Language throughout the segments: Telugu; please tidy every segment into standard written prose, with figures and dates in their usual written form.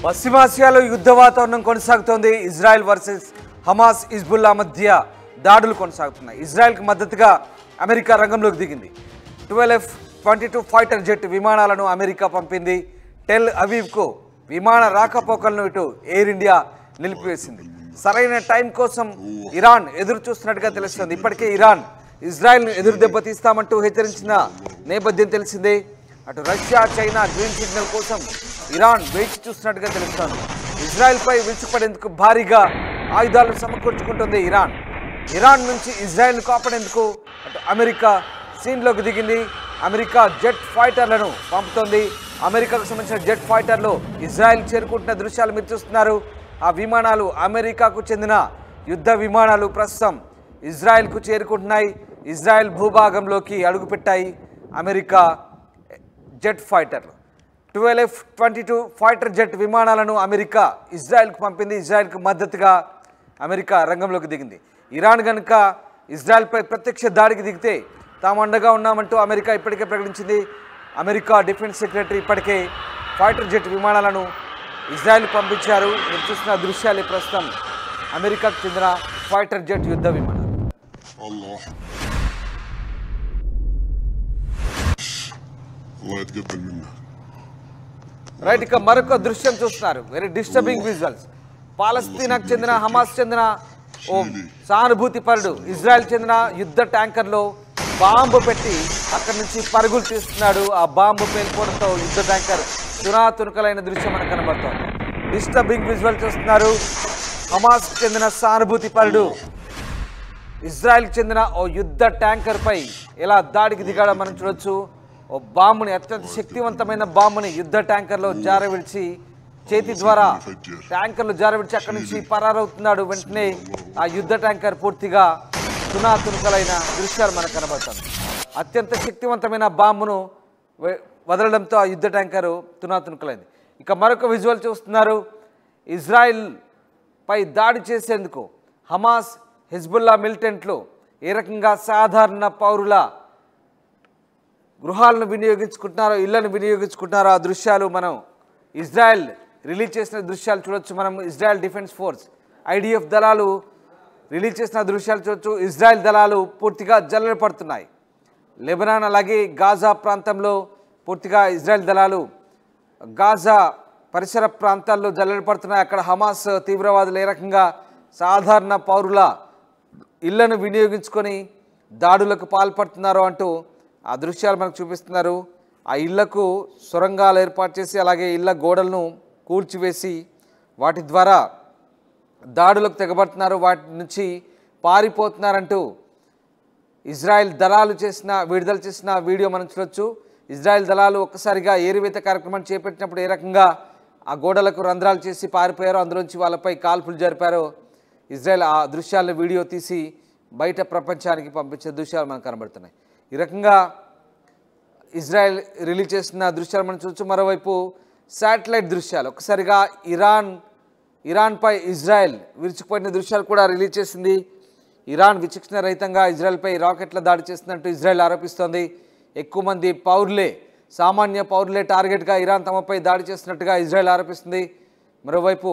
పశ్చిమాసియాలో యుద్ధ వాతావరణం కొనసాగుతోంది. ఇజ్రాయెల్ వర్సెస్ హమాస్ హిజ్బుల్లా మధ్య దాడులు కొనసాగుతున్నాయి. ఇజ్రాయెల్కి మద్దతుగా అమెరికా రంగంలోకి దిగింది. 12 F-22 ఫైటర్ జెట్ విమానాలను అమెరికా పంపింది. టెల్ అవీవ్కు విమాన రాకపోకలను ఇటు ఎయిర్ ఇండియా నిలిపివేసింది. సరైన టైం కోసం ఇరాన్ ఎదురు చూస్తున్నట్టుగా తెలుస్తుంది. ఇప్పటికే ఇరాన్ ఇజ్రాయెల్ను ఎదురు దెబ్బతీస్తామంటూ హెచ్చరించిన నేపథ్యం తెలిసిందే. అటు రష్యా, చైనా గ్రీన్ సిగ్నల్ కోసం ఇరాన్ వేచి చూస్తున్నట్టుగా తెలుస్తోంది. ఇజ్రాయెల్పై విరుచుకుపడేందుకు భారీగా ఆయుధాలను సమకూర్చుకుంటుంది ఇరాన్. ఇరాన్ నుంచి ఇజ్రాయెల్ను కాపాడేందుకు అటు అమెరికా సీన్లోకి దిగింది. అమెరికా జెట్ ఫైటర్లను పంపుతోంది. అమెరికాకు సంబంధించిన జెట్ ఫైటర్లు ఇజ్రాయెల్ చేరుకుంటున్న దృశ్యాలు మీరు చూస్తున్నారు. ఆ విమానాలు అమెరికాకు చెందిన యుద్ధ విమానాలు ప్రస్తుతం ఇజ్రాయెల్కు చేరుకుంటున్నాయి. ఇజ్రాయెల్ భూభాగంలోకి అడుగుపెట్టాయి అమెరికా జెట్ ఫైటర్లు. 12 F-22 ఫైటర్ జెట్ విమానాలను అమెరికా ఇజ్రాయెల్కు పంపింది. ఇజ్రాయెల్కు మద్దతుగా అమెరికా రంగంలోకి దిగింది. ఇరాన్ కనుక ఇజ్రాయెల్పై ప్రత్యక్ష దాడికి దిగితే తాము అండగా ఉన్నామంటూ అమెరికా ఇప్పటికే ప్రకటించింది. అమెరికా డిఫెన్స్ సెక్రటరీ ఇప్పటికే ఫైటర్ జెట్ విమానాలను ఇజ్రాయెల్ పంపించారు. మీరు చూస్తున్న దృశ్యాలు ప్రస్తుతం అమెరికాకు చెందిన ఫైటర్ జెట్ యుద్ధ విమానాలు. రైట్, ఇక మరొక దృశ్యం చూస్తున్నారు. Very disturbing visuals. పాలస్తీనాకు చెందిన హమాస్ చెందిన ఓ సానుభూతి పరుడు ఇజ్రాయెల్ చెందిన యుద్ధ ట్యాంకర్లో బాంబు పెట్టి అక్కడి నుంచి పరుగులు తీస్తున్నాడు. ఆ బాంబు పేలిపోవడంతో యుద్ధ ట్యాంకర్ తునాతునకలైన దృశ్యం మనకు కనబడుతోంది. డిస్టర్బింగ్ విజువల్ చూస్తున్నారు. హమాస్ చెందిన సానుభూతి పరుడు ఇజ్రాయెల్కి చెందిన ఓ యుద్ధ ట్యాంకర్ పై ఎలా దాడికి దిగాడో మనం చూడొచ్చు. ఓ బాంబుని, అత్యంత శక్తివంతమైన బాంబుని యుద్ధ ట్యాంకర్లో జారవిడిచి చేతి ద్వారా ట్యాంకర్లు జారవిడిచి అక్కడి నుంచి పరారవుతున్నాడు. వెంటనే ఆ యుద్ధ ట్యాంకర్ పూర్తిగా తునాతునకలైన దృశ్యాలు మనకు కనబడుతుంది. అత్యంత శక్తివంతమైన బాంబును వదలడంతో ఆ యుద్ధ ట్యాంకరు తునాతునకలైంది. ఇక మరొక విజువల్ చూస్తున్నారు. ఇజ్రాయెల్ పై దాడి చేసేందుకు హమాస్, హిజ్బుల్లా మిలిటెంట్లు ఏ రకంగా సాధారణ పౌరుల గృహాలను వినియోగించుకుంటున్నారో, ఇళ్లను వినియోగించుకుంటున్నారో ఆ దృశ్యాలు మనం ఇజ్రాయెల్ రిలీజ్ చేసిన దృశ్యాలు చూడొచ్చు. మనం ఇజ్రాయెల్ డిఫెన్స్ ఫోర్స్ IDF దళాలు రిలీజ్ చేసిన దృశ్యాలు చూడొచ్చు. ఇజ్రాయెల్ దళాలు పూర్తిగా జల్లెడ పడుతున్నాయి. లెబనాన్ అలాగే గాజా ప్రాంతంలో పూర్తిగా ఇజ్రాయెల్ దళాలు గాజా పరిసర ప్రాంతాల్లో జల్లెడ పడుతున్నాయి. అక్కడ హమాస్ తీవ్రవాదులు ఏ రకంగా సాధారణ పౌరుల ఇళ్లను వినియోగించుకొని దాడులకు పాల్పడుతున్నారో అంటూ ఆ దృశ్యాలు మనకు చూపిస్తున్నారు. ఆ ఇళ్లకు సొరంగాలు ఏర్పాటు చేసి అలాగే ఇళ్ల గోడలను కూల్చివేసి వాటి ద్వారా దాడులకు తెగబడుతున్నారు. వాటి నుంచి పారిపోతున్నారంటూ ఇజ్రాయెల్ దళాలు విడుదల చేసిన వీడియో మనం చూడొచ్చు. ఇజ్రాయెల్ దళాలు ఒక్కసారిగా ఏరివేత కార్యక్రమాన్ని చేపట్టినప్పుడు ఏ రకంగా ఆ గోడలకు రంధ్రాలు చేసి పారిపోయారో, అందులోంచి వాళ్ళపై కాల్పులు జరిపారో ఇజ్రాయెల్ ఆ దృశ్యాలను వీడియో తీసి బయట ప్రపంచానికి పంపించే దృశ్యాలు మనకు కనబడుతున్నాయి. ఈ రకంగా ఇజ్రాయెల్ రిలీజ్ చేసిన దృశ్యాలు మనం చూడొచ్చు. మరోవైపు శాటిలైట్ దృశ్యాలు ఒక్కసారిగా ఇరాన్పై ఇజ్రాయెల్ విరుచుకుపడిన దృశ్యాలు కూడా రిలీజ్ చేసింది. ఇరాన్ విచక్షణ రహితంగా ఇజ్రాయెల్పై రాకెట్ల దాడి చేస్తున్నట్టు ఇజ్రాయెల్ ఆరోపిస్తోంది. ఎక్కువ మంది సామాన్య పౌరులే టార్గెట్గా ఇరాన్ తమపై దాడి చేస్తున్నట్టుగా ఇజ్రాయెల్ ఆరోపిస్తుంది. మరోవైపు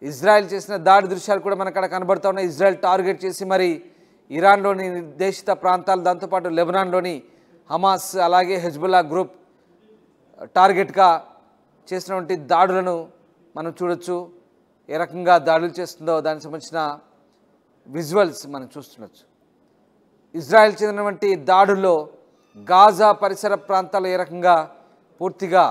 ఇజ్రాయెల్ చేసిన దాడి దృశ్యాలు కూడా మనకు అక్కడ కనబడుతూ ఉన్నాయి. ఇజ్రాయెల్ టార్గెట్ చేసి మరి ఇరాన్లోని నిర్దేశిత ప్రాంతాలు, దాంతోపాటు లెబనాన్లోని హమాస్ అలాగే హెజ్బుల్లా గ్రూప్ టార్గెట్గా చేసినటువంటి దాడులను మనం చూడొచ్చు. ఏ రకంగా దాడులు చేస్తుందో దానికి సంబంధించిన విజువల్స్ మనం చూస్తుండొచ్చు. ఇజ్రాయెల్ చెందినటువంటి దాడుల్లో గాజా పరిసర ప్రాంతాలు ఏ రకంగా పూర్తిగా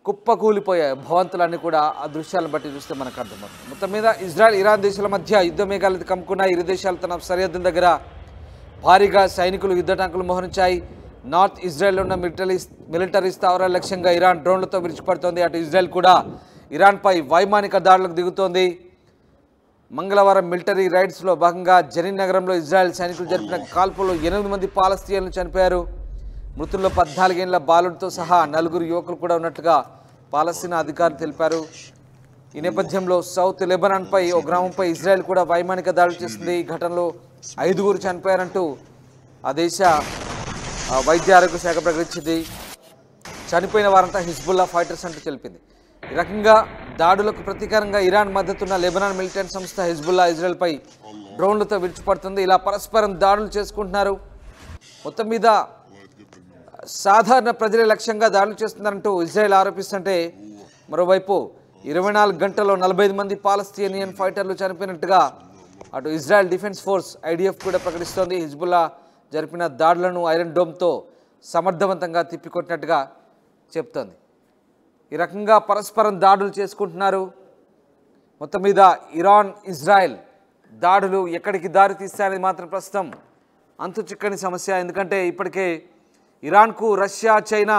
కుప్పకూలిపోయాయి భవంతులన్నీ కూడా ఆ దృశ్యాలను బట్టి చూస్తే మనకు అర్థమవుతుంది. మొత్తం మీద ఇజ్రాయెల్, ఇరాన్ దేశాల మధ్య యుద్ధ మేఘాలు కమ్ముకున్న ఇరు దేశాలు తన సరిహద్దుల దగ్గర భారీగా సైనికులు, యుద్ధ ట్యాంకులు మోహరించాయి. నార్త్ ఇజ్రాయెల్లో ఉన్న మిలిటరీ స్థావరాల లక్ష్యంగా ఇరాన్ డ్రోన్లతో విరుచుకుపడుతోంది. అటు ఇజ్రాయెల్ కూడా ఇరాన్పై వైమానిక దాడులకు దిగుతోంది. మంగళవారం మిలిటరీ రైడ్స్లో భాగంగా జనీన్ నగరంలో ఇజ్రాయెల్ సైనికులు జరిపిన కాల్పుల్లో 8 మంది పాలస్తీన్లు చనిపోయారు. మృతుల్లో 14 ఏళ్ల బాలుడితో సహా 4 యువకులు కూడా ఉన్నట్లుగా పాలస్తీనా అధికారులు తెలిపారు. ఈ నేపథ్యంలో సౌత్ లెబనాన్పై ఓ గ్రామంపై ఇజ్రాయెల్ కూడా వైమానిక దాడులు చేసింది. ఈ ఘటనలో 5 చనిపోయారంటూ ఆ దేశ వైద్య ఆరోగ్య శాఖ ప్రకటించింది. చనిపోయిన వారంతా హిజ్బుల్లా ఫైటర్స్ అంటూ తెలిపింది. ఈ రకంగా దాడులకు ప్రతీకారంగా ఇరాన్ మద్దతున్న లెబనాన్ మిలిటెంట్ సంస్థ హెజ్బుల్లా ఇజ్రాయెల్పై డ్రోన్లతో విడిచిపడుతుంది. ఇలా పరస్పరం దాడులు చేసుకుంటున్నారు. మొత్తం మీద సాధారణ ప్రజలే లక్ష్యంగా దాడులు చేస్తున్నారంటూ ఇజ్రాయెల్ ఆరోపిస్తుంటే, మరోవైపు 24 గంటల్లో 45 మంది పాలస్తీనియన్ ఫైటర్లు చనిపోయినట్టుగా అటు ఇజ్రాయెల్ డిఫెన్స్ ఫోర్స్ ఐడిఎఫ్ కూడా ప్రకటిస్తోంది. హిజ్బుల్లా జరిపిన దాడులను ఐరన్ డోమ్తో సమర్థవంతంగా తిప్పికొట్టినట్టుగా చెప్తోంది. ఈ రకంగా పరస్పరం దాడులు చేసుకుంటున్నారు. మొత్తం మీద ఇరాన్ ఇజ్రాయెల్ దాడులు ఎక్కడికి దారి తీస్తాయని మాత్రం ప్రస్తుతం అంతు చిక్కని సమస్య. ఎందుకంటే ఇప్పటికే ఇరాన్కు రష్యా చైనా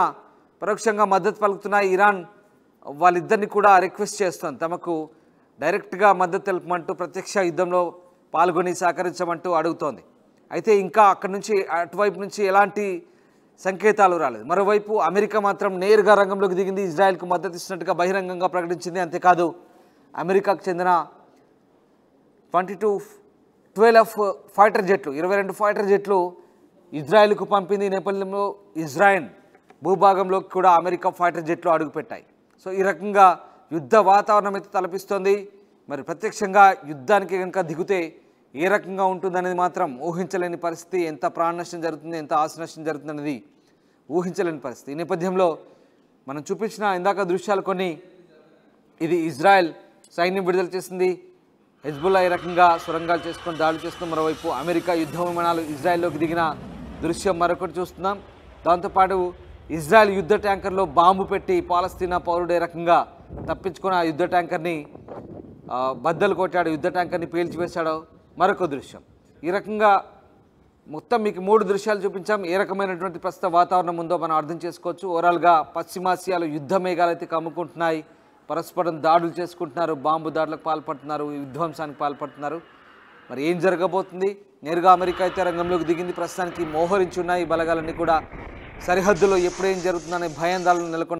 పరోక్షంగా మద్దతు పలుకుతున్నాయి. ఇరాన్ వాళ్ళిద్దరిని కూడా రిక్వెస్ట్ చేస్తోంది, తమకు డైరెక్ట్గా మద్దతు తెలుపమంటూ, ప్రత్యక్ష యుద్ధంలో పాల్గొని సహకరించమంటూ అడుగుతోంది. అయితే ఇంకా అక్కడి నుంచి అటువైపు నుంచి ఎలాంటి సంకేతాలు రాలేదు. మరోవైపు అమెరికా మాత్రం నేరుగా రంగంలోకి దిగింది, ఇజ్రాయెల్కు మద్దతు ఇస్తున్నట్టుగా బహిరంగంగా ప్రకటించింది. అంతేకాదు అమెరికాకు చెందిన 12 ఫైటర్ జెట్లు 22 ఫైటర్ జెట్లు ఇజ్రాయెల్కు పంపింది. ఈ నేపథ్యంలో ఇజ్రాయెల్ భూభాగంలోకి కూడా అమెరికా ఫైటర్ జెట్లు అడుగుపెట్టాయి. సో ఈ రకంగా యుద్ధ వాతావరణం అయితే తలపిస్తోంది. మరి ప్రత్యక్షంగా యుద్ధానికి కనుక దిగితే ఏ రకంగా ఉంటుందనేది మాత్రం ఊహించలేని పరిస్థితి. ఎంత ప్రాణ నష్టం జరుగుతుంది, ఎంత ఆస్తి నష్టం జరుగుతుంది అనేది ఊహించలేని పరిస్థితి. ఈ నేపథ్యంలో మనం చూపించిన ఇందాక దృశ్యాలు కొన్ని, ఇది ఇజ్రాయెల్ సైన్యం విడుదల చేసింది. హెజ్బుల్లా ఈ రకంగా సొరంగాలు చేసుకొని దాడులు చేస్తున్నాం. మరోవైపు అమెరికా యుద్ధ విమానాలు ఇజ్రాయెల్లోకి దిగిన దృశ్యం మరొకటి చూస్తున్నాం. దాంతోపాటు ఇజ్రాయెల్ యుద్ధ ట్యాంకర్లో బాంబు పెట్టి పాలస్తీనా పౌరుడే రకంగా తప్పించుకొని ఆ యుద్ధ ట్యాంకర్ని బద్దలు కొట్టాడు, యుద్ధ ట్యాంకర్ని పేల్చివేశాడు మరొక దృశ్యం. ఈ రకంగా మొత్తం మీకు 3 దృశ్యాలు చూపించాం. ఏ రకమైనటువంటి ప్రస్తుత వాతావరణం ఉందో మనం అర్థం చేసుకోవచ్చు. ఓవరాల్గా పశ్చిమాసియాలో యుద్ధ మేఘాలు అయితే కమ్ముకుంటున్నాయి, పరస్పరం దాడులు చేసుకుంటున్నారు, బాంబు దాడులకు పాల్పడుతున్నారు, విధ్వంసానికి పాల్పడుతున్నారు. మరి ఏం జరగబోతుంది? నేరుగా అమెరికా అయితే రంగంలోకి దిగింది. ప్రస్తుతానికి మోహరించి ఉన్నాయి బలగాలన్నీ కూడా. సరిహద్దులో ఎప్పుడేం జరుగుతుందనే భయాందోళన నెలకొన్న